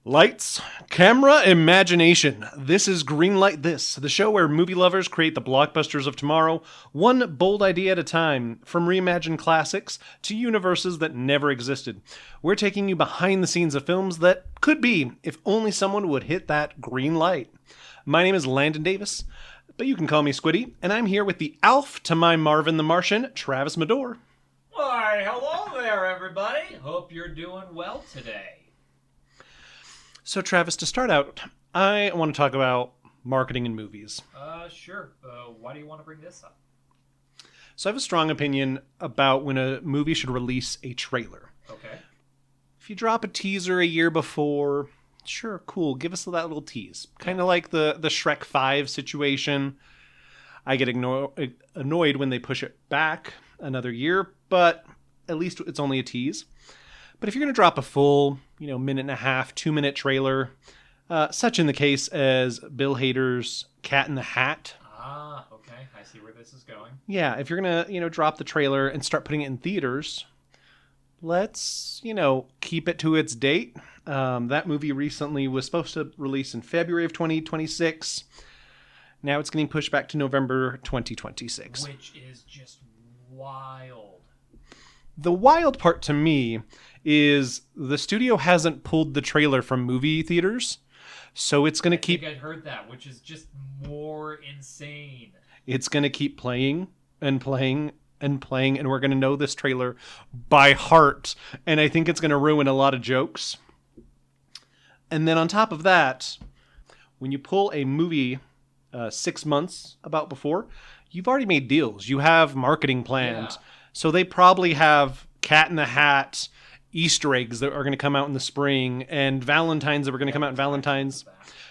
Lights, camera, imagination. This is Greenlight This, the show where movie lovers create the blockbusters of tomorrow, one bold idea at a time, from reimagined classics to universes that never existed. We're taking you behind the scenes of films that could be if only someone would hit that green light. My name is Landon Davis, but you can call me Squiddy, and I'm here with the Alf to my Marvin the Martian, Travis Medore. Why, hello there, everybody. Hope you're doing well today. So, Travis, to start out, I want to talk about marketing in movies. Sure. Why do you want to bring this up? So, I have a strong opinion about when a movie should release a trailer. Okay. If you drop a teaser a year before, sure, cool, give us that little tease. Kind of like the Shrek 5 situation. I get annoyed when they push it back another year, but at least it's only a tease. But if you're going to drop a full, minute and a half, 2-minute trailer, such in the case as Bill Hader's Cat in the Hat. Ah, okay. I see where this is going. Yeah, if you're going to, drop the trailer and start putting it in theaters, let's, keep it to its date. That movie recently was supposed to release in February of 2026. Now it's getting pushed back to November 2026. Which is just wild. The wild part to me is the studio hasn't pulled the trailer from movie theaters, so it's going to keep... I think I'd heard that, which is just more insane. It's going to keep playing and playing and playing, and we're going to know this trailer by heart, and I think it's going to ruin a lot of jokes. And then on top of that, when you pull a movie 6 months about before, you've already made deals. You have marketing planned. Yeah. So they probably have Cat in the Hat Easter eggs that are going to come out in the spring, and Valentine's that were going to come out in Valentine's.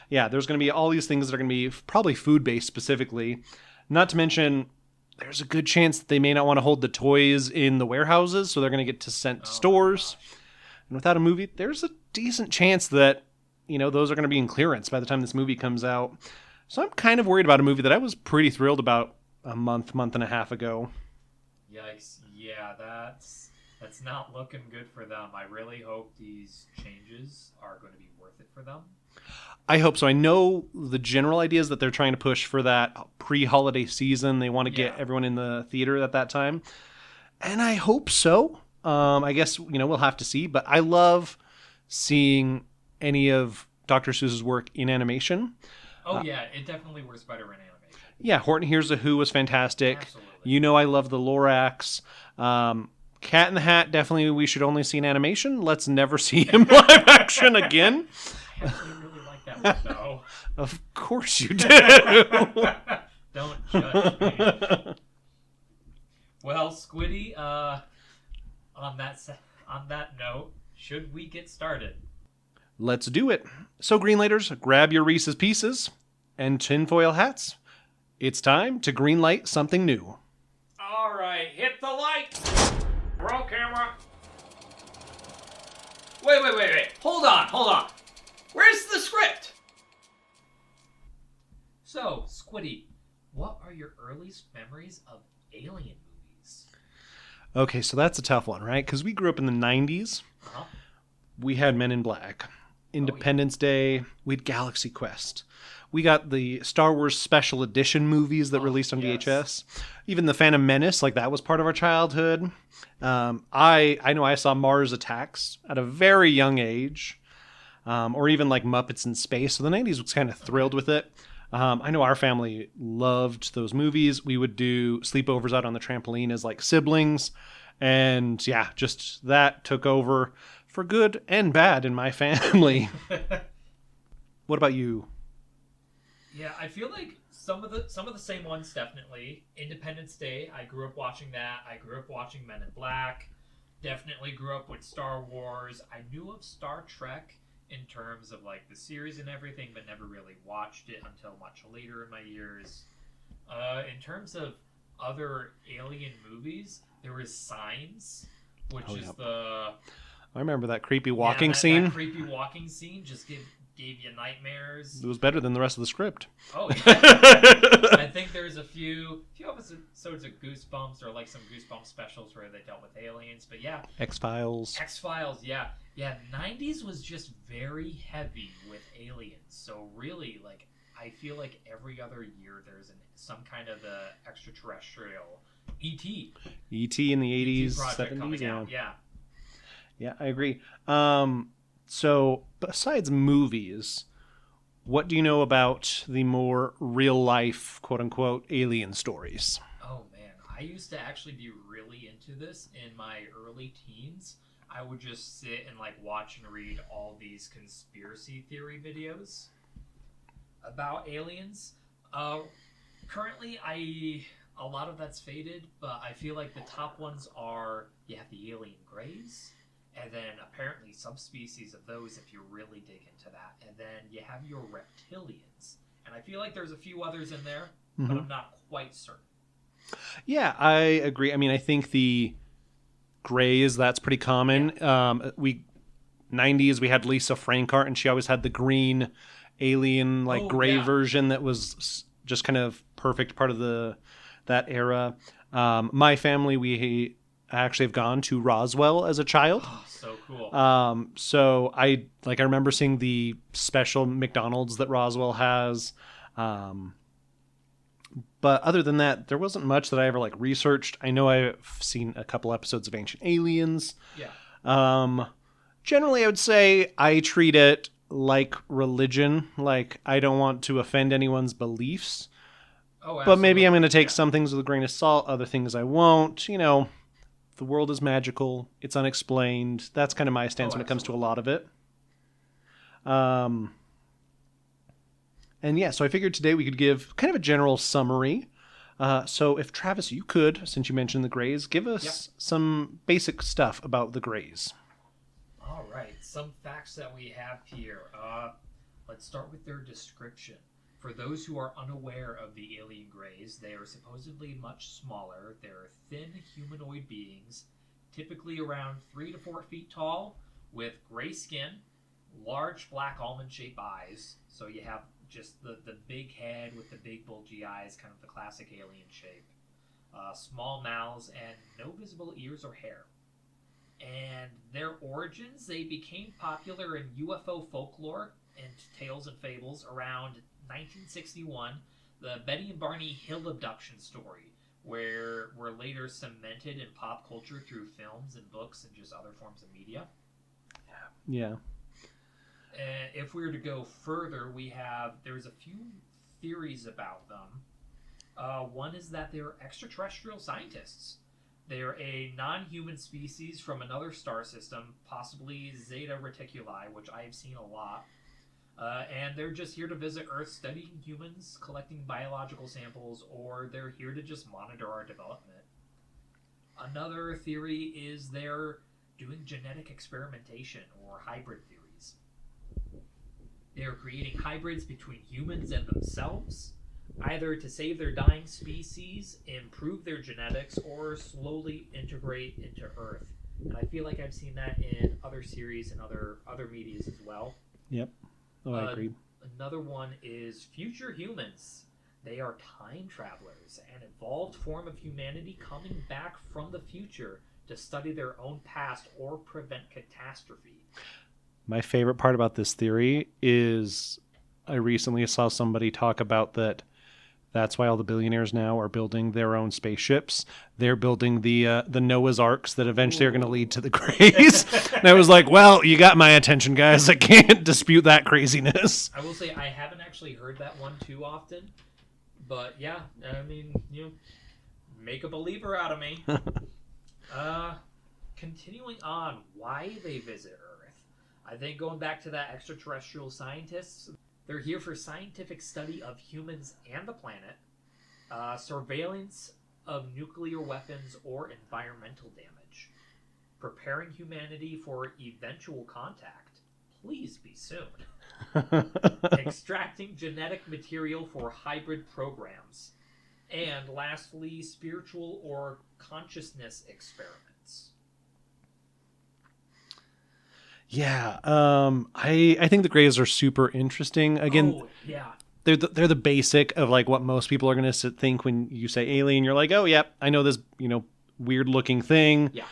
Yeah, there's going to be all these things that are going to be probably food-based specifically. Not to mention, there's a good chance that they may not want to hold the toys in the warehouses, so they're going to get to sent to stores. And without a movie, there's a decent chance that, those are going to be in clearance by the time this movie comes out. So I'm kind of worried about a movie that I was pretty thrilled about a month and a half ago. Yikes. Yeah, that's not looking good for them. I really hope these changes are going to be worth it for them. I hope so. I know the general idea is that they're trying to push for that pre-holiday season. They want to get everyone in the theater at that time. And I hope so. I guess, we'll have to see. But I love seeing any of Dr. Seuss's work in animation. Oh, yeah. It definitely works better in animation. Yeah, Horton Hears a Who was fantastic. Absolutely. I love the Lorax. Cat in the Hat, definitely we should only see in animation. Let's never see him live action again. I actually really like that one, though. Of course you do. Don't judge me. Well, Squiddy, on that note, should we get started? Let's do it. So, Greenlighters, grab your Reese's Pieces and tinfoil hats. It's time to greenlight something new. All right, hit the lights. Roll camera. Wait. Hold on. Where's the script? So, Squiddy, what are your earliest memories of alien movies? Okay, so that's a tough one, right? Because we grew up in the 90s. Uh-huh. We had Men in Black, Independence Day, we had Galaxy Quest. We got the Star Wars Special Edition movies that released on VHS. Even the Phantom Menace, that was part of our childhood. I know I saw Mars Attacks at a very young age, or even Muppets in Space. So the 90s was kind of thrilled with it. I know our family loved those movies. We would do sleepovers out on the trampoline as siblings. And yeah, just that took over for good and bad in my family. What about you? Yeah, I feel like some of the same ones definitely. Independence Day, I grew up watching that. I grew up watching Men in Black. Definitely grew up with Star Wars. I knew of Star Trek in terms of the series and everything, but never really watched it until much later in my years. In terms of other alien movies, there was Signs, which is the... I remember that creepy walking scene. That creepy walking scene just gave you nightmares. It was better than the rest of the script. Oh, yeah. I think there's a few episodes of Goosebumps or some Goosebumps specials where they dealt with aliens. But yeah. X-Files, yeah. Yeah, 90s was just very heavy with aliens. So really, like, I feel like every other year there's some kind of extraterrestrial ET. E.T. in the ET 80s, project 70s, coming yeah. out. Yeah. Yeah, I agree. So besides movies, what do you know about the more real life, quote unquote, alien stories? Oh man, I used to actually be really into this in my early teens. I would just sit and like watch and read all these conspiracy theory videos about aliens. Currently, a lot of that's faded, but I feel like the top ones are you have the alien greys, and then apparently subspecies of those if you really dig into that, and then you have your reptilians, and I feel like there's a few others in there, but I'm not quite certain. Yeah, I agree. I mean, I think the grays, that's pretty common. Yeah. We 90s we had Lisa Frankart, and she always had the green alien like gray Yeah. version that was just kind of perfect part of that era. My family, we actually have gone to Roswell as a child. Oh, so cool. So I remember seeing the special McDonald's that Roswell has. But other than that, there wasn't much that I ever like researched. I know I've seen a couple episodes of Ancient Aliens. Yeah. Generally, I would say I treat it like religion. Like, I don't want to offend anyone's beliefs. Oh, absolutely. But maybe I'm going to take some things with a grain of salt, other things I won't. You know, the world is magical. It's unexplained. That's kind of my stance when it comes to a lot of it. And yeah, so I figured today we could give kind of a general summary. So if Travis, you could, since you mentioned the Greys, give us some basic stuff about the Greys. All right, some facts that we have here. Let's start with their description. For those who are unaware of the alien Greys, they are supposedly much smaller. They're thin humanoid beings, typically around 3 to 4 feet tall, with gray skin, large black almond-shaped eyes. So you have just the big head with the big bulgy eyes, kind of the classic alien shape. Small mouths and no visible ears or hair. And their origins, they became popular in UFO folklore and tales and fables around 1961. The Betty and Barney Hill abduction story, where were later cemented in pop culture through films and books and just other forms of media. Yeah. If we were to go further, there's a few theories about them. One is that they're extraterrestrial scientists. They're a non-human species from another star system, possibly Zeta Reticuli, which I've seen a lot. And they're just here to visit Earth, studying humans, collecting biological samples, or they're here to just monitor our development. Another theory is they're doing genetic experimentation or hybrid theories. They're creating hybrids between humans and themselves, either to save their dying species, improve their genetics, or slowly integrate into Earth. And I feel like I've seen that in other series and other medias as well. Yep. Oh, I agree. Another one is future humans. They are time travelers, an evolved form of humanity coming back from the future to study their own past or prevent catastrophe. My favorite part about this theory is I recently saw somebody talk about that's why all the billionaires now are building their own spaceships. They're building the Noah's Arks that eventually are going to lead to the Greys. And I was like, well, you got my attention, guys. I can't dispute that craziness. I will say I haven't actually heard that one too often. But yeah, I mean, make a believer out of me. Continuing on, why they visit Earth. I think going back to that extraterrestrial scientists, they're here for scientific study of humans and the planet, surveillance of nuclear weapons or environmental damage, preparing humanity for eventual contact. Please be soon. Extracting genetic material for hybrid programs. And lastly, spiritual or consciousness experiments. Yeah, I think the Greys are super interesting. Again, they're the basic of like what most people are going to think when you say alien. You're like, oh yeah, I know this weird looking thing. Yeah.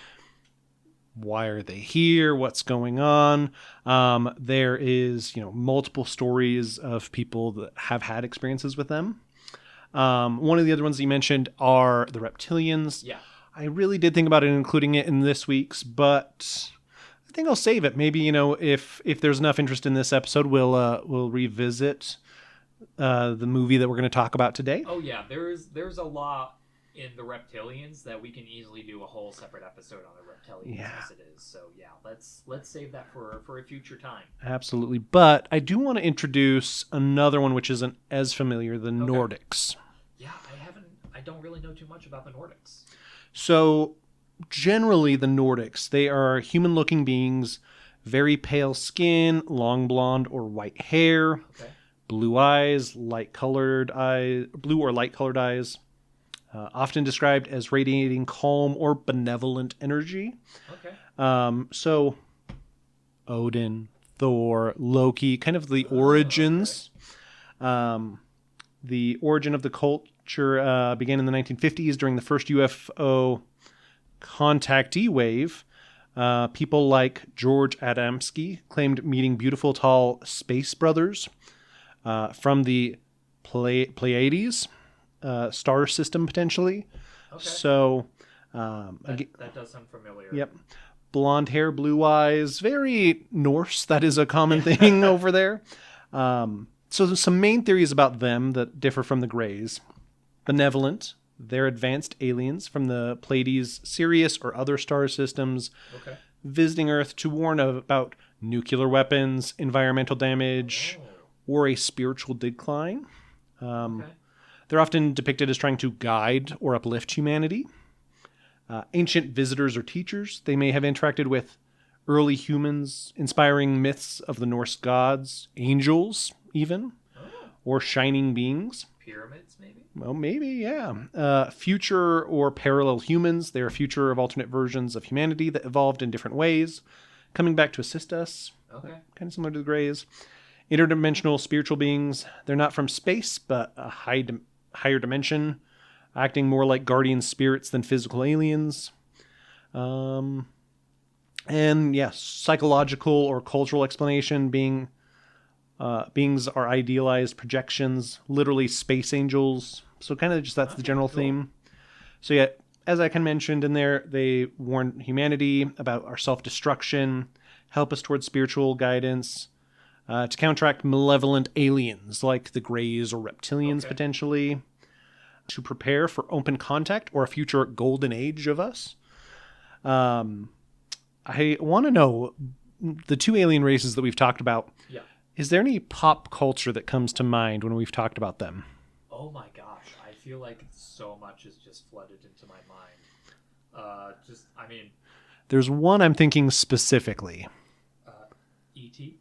why are they here? What's going on? There is, multiple stories of people that have had experiences with them. One of the other ones that you mentioned are the reptilians. Yeah. I really did think about including it in this week's, but I think I'll save it. Maybe, if there's enough interest in this episode, we'll revisit the movie that we're going to talk about today. Oh yeah, there's a lot in the reptilians that we can easily do a whole separate episode on the reptilians as it is. So yeah, let's save that for a future time. Absolutely. But I do want to introduce another one which isn't as familiar, the Nordics. Yeah, I don't really know too much about the Nordics. So generally the Nordics, they are human-looking beings, very pale skin, long blonde or white hair, blue eyes, blue or light-colored eyes, often described as radiating calm or benevolent energy. So Odin, Thor, Loki, kind of the origins. The origin of the culture began in the 1950s during the first UFO contactee wave. People like George Adamski claimed meeting beautiful, tall space brothers from the Pleiades star system, potentially. So that does sound familiar. Yep. Blonde hair, blue eyes, very Norse. That is a common thing over there. So there's some main theories about them that differ from the Greys. Benevolent. They're advanced aliens from the Pleiades, Sirius, or other star systems, visiting Earth to warn about nuclear weapons, environmental damage, or a spiritual decline. They're often depicted as trying to guide or uplift humanity. Ancient visitors or teachers. They may have interacted with early humans, inspiring myths of the Norse gods, angels even, or shining beings. Pyramids, maybe? Well, maybe, yeah. Future or parallel humans. They are future of alternate versions of humanity that evolved in different ways, coming back to assist us. Kind of similar to the Greys. Interdimensional spiritual beings. They're not from space, but a higher dimension, acting more like guardian spirits than physical aliens. And yes, psychological or cultural explanation beings are idealized projections, literally space angels. So kind of just that's the general theme. So yeah, as I kind of mentioned in there, they warn humanity about our self-destruction, help us towards spiritual guidance, to counteract malevolent aliens like the Greys or reptilians potentially, to prepare for open contact or a future golden age of us. I want to know, the two alien races that we've talked about, is there any pop culture that comes to mind when we've talked about them? Oh my gosh, I feel like so much is just flooded into my mind. There's one I'm thinking specifically. E.T.?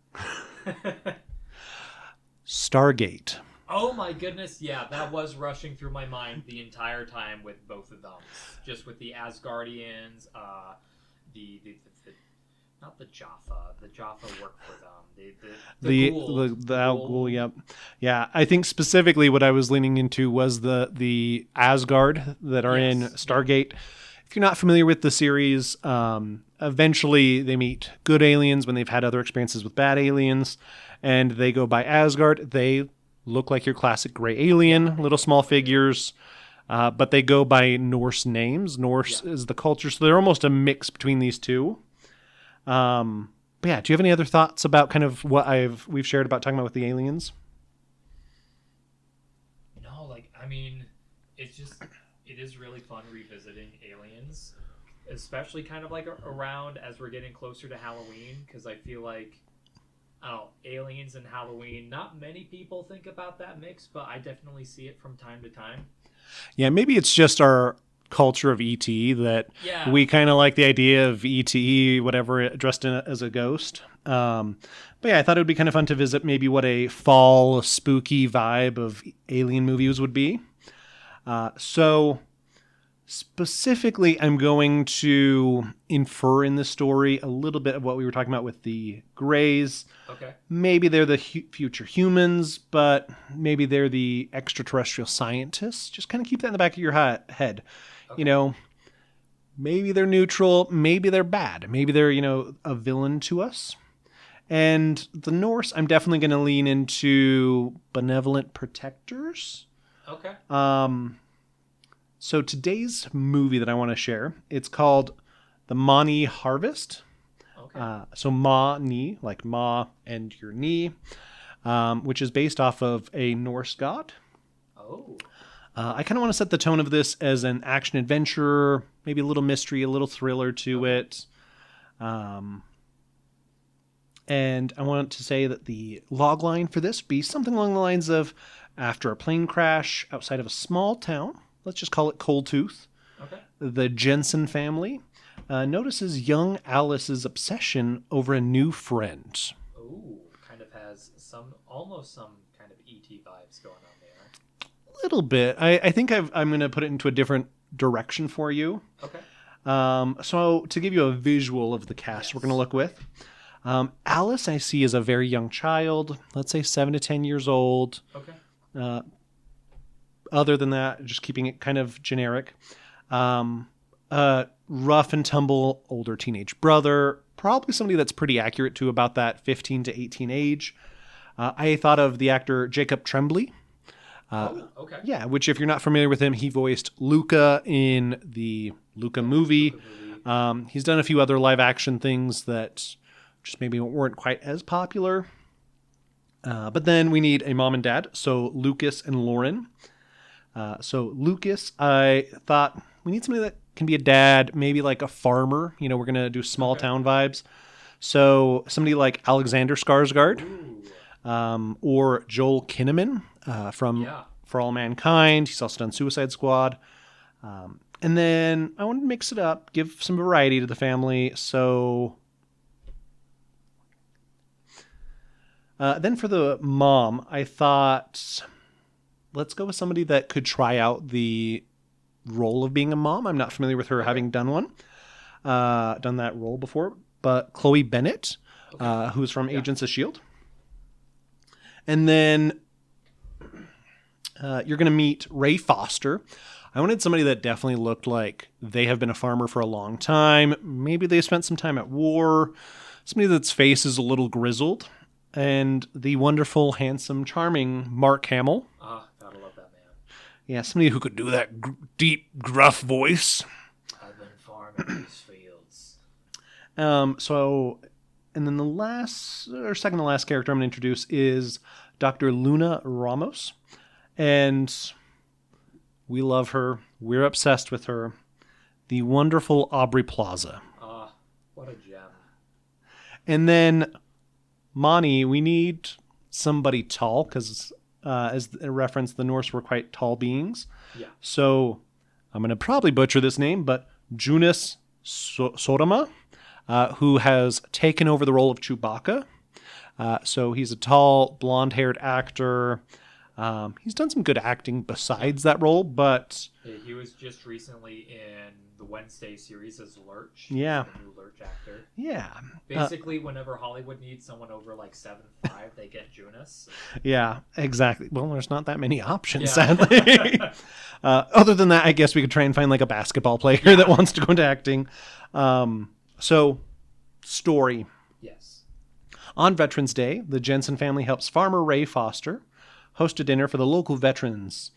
Stargate. Oh my goodness, yeah, that was rushing through my mind the entire time with both of them. Just with the Asgardians, not the Jaffa. The Jaffa worked for them. The Ghoul, yep. Yeah, I think specifically what I was leaning into was the Asgard that are in Stargate. Yeah. If you're not familiar with the series, eventually they meet good aliens when they've had other experiences with bad aliens, and they go by Asgard. They look like your classic gray alien, little small figures, but they go by Norse names. Norse is the culture, so they're almost a mix between these two. But yeah, do you have any other thoughts about kind of what we've shared about talking about with the aliens? No, it is really fun revisiting aliens, especially kind of like around as we're getting closer to Halloween, because I feel like, I don't know, aliens and Halloween, not many people think about that mix, but I definitely see it from time to time. Yeah, maybe it's just our culture of ET that we kind of like the idea of ET, whatever, dressed in as a ghost. But yeah, I thought it would be kind of fun to visit maybe what a fall spooky vibe of alien movies would be. So specifically, I'm going to infer in this story a little bit of what we were talking about with the Greys. Maybe they're the future humans, but maybe they're the extraterrestrial scientists. Just kind of keep that in the back of your head. You know, Maybe they're neutral. Maybe they're bad. Maybe they're, a villain to us. And the Norse, I'm definitely going to lean into benevolent protectors. Okay. So today's movie that I want to share, it's called The Mani Harvest. Okay. So Ma-ni, like Ma and your knee, which is based off of a Norse god. Oh. I kind of want to set the tone of this as an action adventure, maybe a little mystery, a little thriller to it. And I want to say that the log line for this be something along the lines of, after a plane crash outside of a small town, let's just call it Coldtooth, Okay. the Jensen family notices young Alice's obsession over a new friend. Ooh, kind of has almost some kind of ET vibes going on there. A little bit. I think I'm going to put it into a different direction for you. Okay. So to give you a visual of the cast we're going to look with, Alice I see as a very young child, let's say 7 to 10 years old. Okay. Other than that, just keeping it kind of generic. Rough and tumble older teenage brother, probably somebody that's pretty accurate to about that 15 to 18 age. I thought of the actor Jacob Tremblay. Okay. Yeah, which if you're not familiar with him, he voiced Luca in the Luca movie. He's done a few other live action things that just maybe weren't quite as popular. But then we need a mom and dad, so Lucas and Lauren. So Lucas, I thought we need somebody that can be a dad, maybe like a farmer. We're going to do small town vibes. So somebody like Alexander Skarsgård or Joel Kinnaman from For All Mankind. He's also done Suicide Squad. And then I wanted to mix it up, give some variety to the family. So then for the mom, I thought, let's go with somebody that could try out the role of being a mom. I'm not familiar with her having done that role before, but Chloe Bennett, who's from Agents of S.H.I.E.L.D. And then you're going to meet Ray Foster. I wanted somebody that definitely looked like they have been a farmer for a long time. Maybe they spent some time at war. Somebody that's face is a little grizzled. And the wonderful, handsome, charming Mark Hamill. Gotta love that man. Yeah, somebody who could do that deep, gruff voice. I've been farming these fields. And then the second to last character I'm going to introduce is Dr. Luna Ramos. And we love her. We're obsessed with her. The wonderful Aubrey Plaza. What a gem. And then Mani, we need somebody tall because, as a reference, the Norse were quite tall beings. Yeah. So I'm going to probably butcher this name, but Jonas Sodama, who has taken over the role of Chewbacca. So he's a tall, blonde-haired actor. He's done some good acting besides that role, but he was just recently in the Wednesday series as Lurch. Yeah. The new Lurch actor. Yeah. Basically, whenever Hollywood needs someone over like 7'5", they get Jonas. Yeah, exactly. Well, there's not that many options, sadly. Other than that, I guess we could try and find like a basketball player that wants to go into acting. So, story. Yes. On Veterans Day, the Jensen family helps farmer Ray Foster host a dinner for the local veterans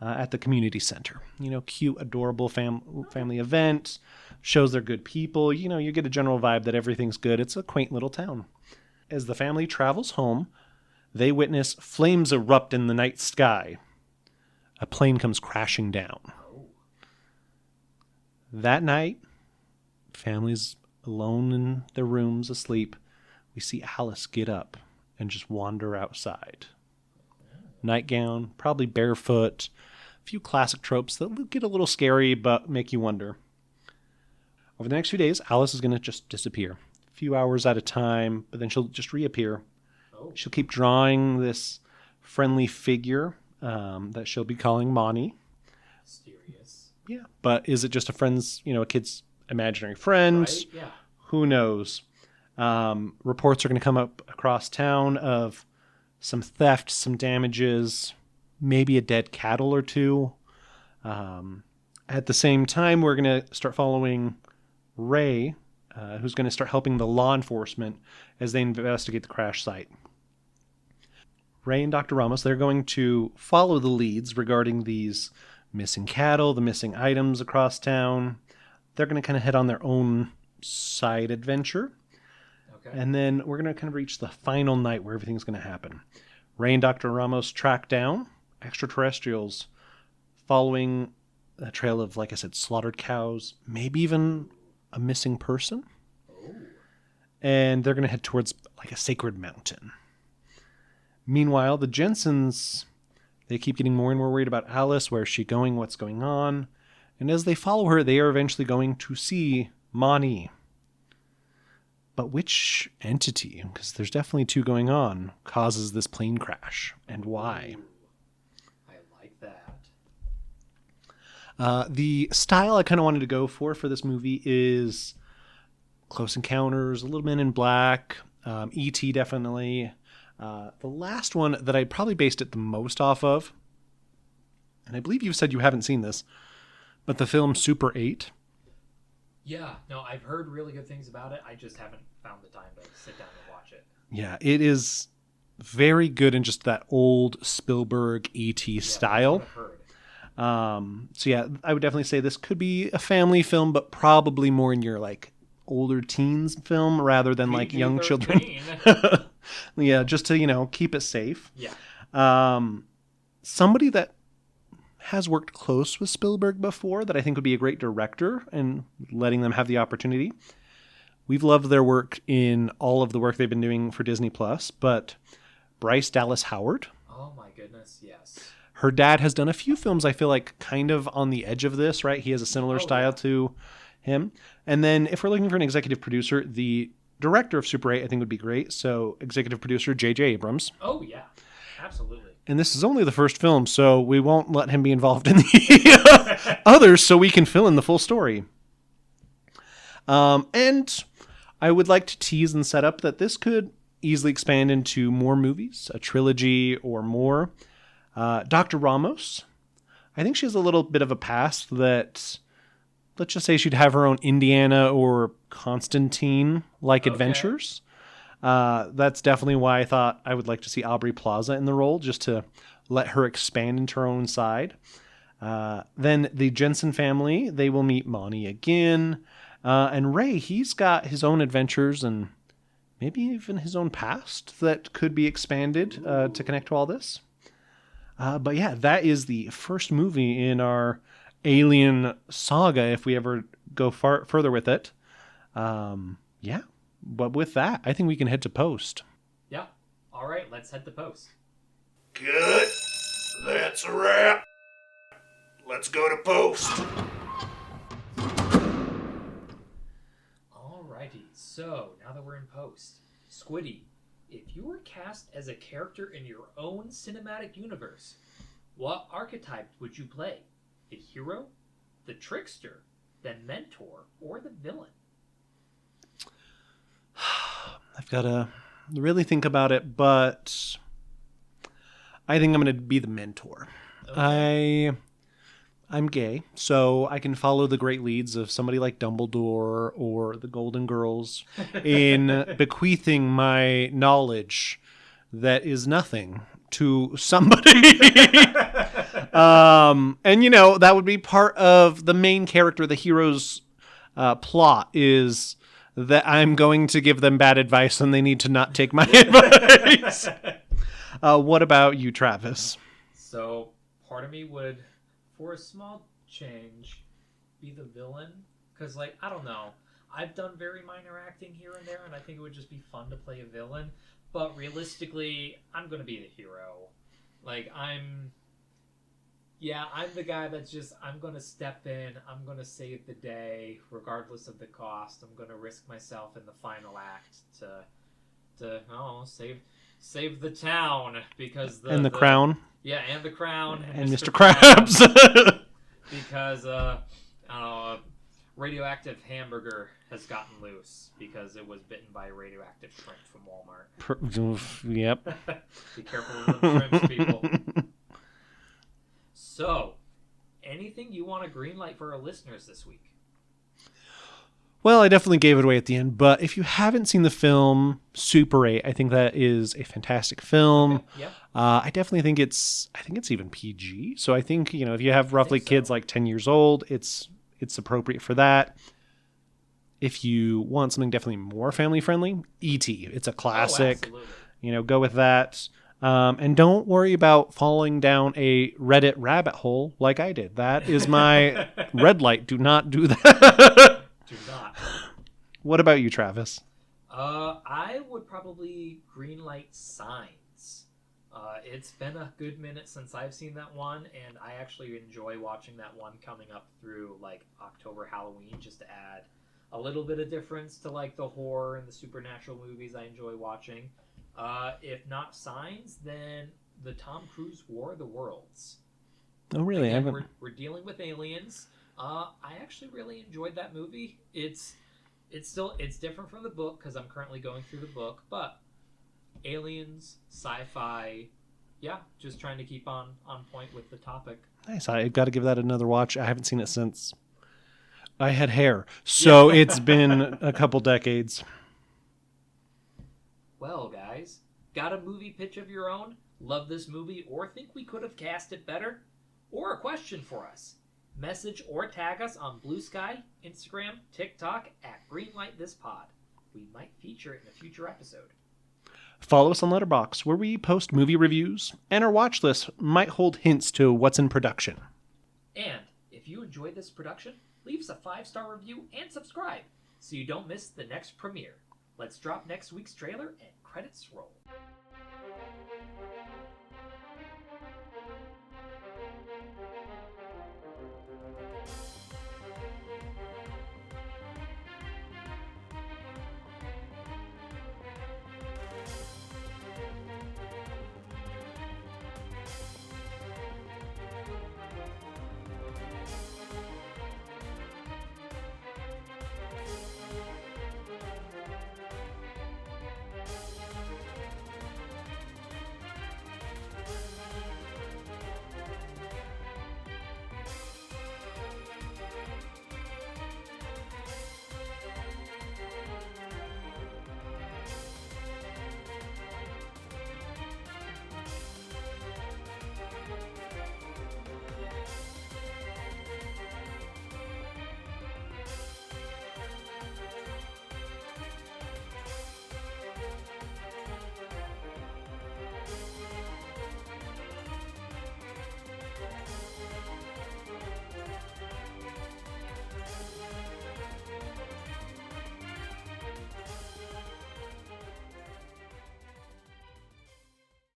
at the community center. Cute, adorable family event. Shows they're good people. You get a general vibe that everything's good. It's a quaint little town. As the family travels home, they witness flames erupt in the night sky. A plane comes crashing down. Oh. That night, family's alone in their rooms asleep. We see Alice get up and just wander outside. Nightgown, probably barefoot. A few classic tropes that get a little scary but make you wonder. Over the next few days, Alice is going to just disappear. A few hours at a time, but then she'll just reappear. Oh. She'll keep drawing this friendly figure that she'll be calling Mani. Mysterious. Yeah, but is it just a kid's imaginary friend? Right? Yeah. Who knows? Reports are going to come up across town of some theft, some damages, maybe a dead cattle or two. At the same time, we're going to start following Ray, who's going to start helping the law enforcement as they investigate the crash site. Ray and Dr. Ramos, they're going to follow the leads regarding these missing cattle, the missing items across town. They're going to kind of head on their own side adventure. Okay. And then we're going to kind of reach the final night where everything's going to happen. Ray and Dr. Ramos track down extraterrestrials following a trail of, like I said, slaughtered cows, maybe even a missing person. Oh. And they're going to head towards like a sacred mountain. Meanwhile, the Jensens, they keep getting more and more worried about Alice. Where's she going? What's going on? And as they follow her, they are eventually going to see Mani. But which entity, because there's definitely two going on, causes this plane crash, and why? I like that. The style I kind of wanted to go for this movie is Close Encounters, a little Men in Black, E.T. definitely. The last one that I probably based it the most off of, and I believe you said you haven't seen this, but the film Super 8. Yeah, no, I've heard really good things about it. I just haven't found the time to sit down and watch it. Yeah, it is very good in just that old Spielberg E.T. style. That's what I've heard. So yeah, I would definitely say this could be a family film, but probably more in your like older teens film rather than like young children. Yeah, just to, keep it safe. Yeah. Somebody that has worked close with Spielberg before that I think would be a great director and letting them have the opportunity. We've loved their work in all of the work they've been doing for Disney Plus, but Bryce Dallas Howard. Oh my goodness, yes. Her dad has done a few films I feel like kind of on the edge of this, right? He has a similar style to him. And then if we're looking for an executive producer, the director of Super 8 I think would be great. So executive producer J.J. Abrams. Oh yeah, absolutely. And this is only the first film, so we won't let him be involved in the others so we can fill in the full story. And I would like to tease and set up that this could easily expand into more movies, a trilogy or more. Dr. Ramos, I think she has a little bit of a past that, let's just say she'd have her own Indiana or Constantine-like adventures. That's definitely why I thought I would like to see Aubrey Plaza in the role, just to let her expand into her own side. Then the Jensen family, they will meet Mani again. And Ray, he's got his own adventures and maybe even his own past that could be expanded to connect to all this. But yeah, that is the first movie in our Alien saga, if we ever go further with it. Yeah. But with that, I think we can head to post. Yeah. All right, let's head to post. Good. That's a wrap. Let's go to post. Alrighty, so now that we're in post, Squiddy, if you were cast as a character in your own cinematic universe, what archetype would you play? The hero, the trickster, the mentor, or the villain? I've got to really think about it, but I think I'm going to be the mentor. Okay. I'm gay, so I can follow the great leads of somebody like Dumbledore or the Golden Girls in bequeathing my knowledge that is nothing to somebody. And, that would be part of the main character, the hero's plot is that I'm going to give them bad advice and they need to not take my advice. What about you, Travis? So part of me would, for a small change, be the villain. Because, I don't know. I've done very minor acting here and there, and I think it would just be fun to play a villain. But realistically, I'm going to be the hero. I'm the guy that's just, I'm going to step in, I'm going to save the day, regardless of the cost. I'm going to risk myself in the final act to save the town, because And the crown. Yeah, and the crown. And Mr. Krabs. Because, radioactive hamburger has gotten loose because it was bitten by a radioactive shrimp from Walmart. Yep. Be careful with the shrimps, people. So, anything you want to greenlight for our listeners this week? Well, I definitely gave it away at the end, but if you haven't seen the film Super 8, I think that is a fantastic film. Okay, yeah. I definitely think it's even PG. So I think, if you have roughly so. kids like 10 years old, it's appropriate for that. If you want something definitely more family friendly, E.T. It's a classic. absolutely. Go with that. And don't worry about falling down a Reddit rabbit hole like I did. That is my red light. Do not do that. Do not. What about you, Travis? I would probably greenlight Signs. It's been a good minute since I've seen that one, and I actually enjoy watching that one coming up through like October, Halloween, just to add a little bit of difference to like the horror and the supernatural movies I enjoy watching. If not Signs, then the Tom Cruise War of the Worlds. Oh, really? Again, we're dealing with aliens. I actually really enjoyed that movie. It's different from the book because I'm currently going through the book, but aliens, sci-fi, yeah, just trying to keep on point with the topic. Nice. I've got to give that another watch. I haven't seen it since I had hair, so it's been a couple decades. Well, guys, got a movie pitch of your own? Love this movie or think we could have cast it better? Or a question for us? Message or tag us on Blusky, Instagram, TikTok at Greenlight This Pod. We might feature it in a future episode. Follow us on Letterbox, where we post movie reviews, and our watch list might hold hints to what's in production. And if you enjoyed this production, leave us a 5-star review and subscribe so you don't miss the next premiere. Let's drop next week's trailer and credits roll.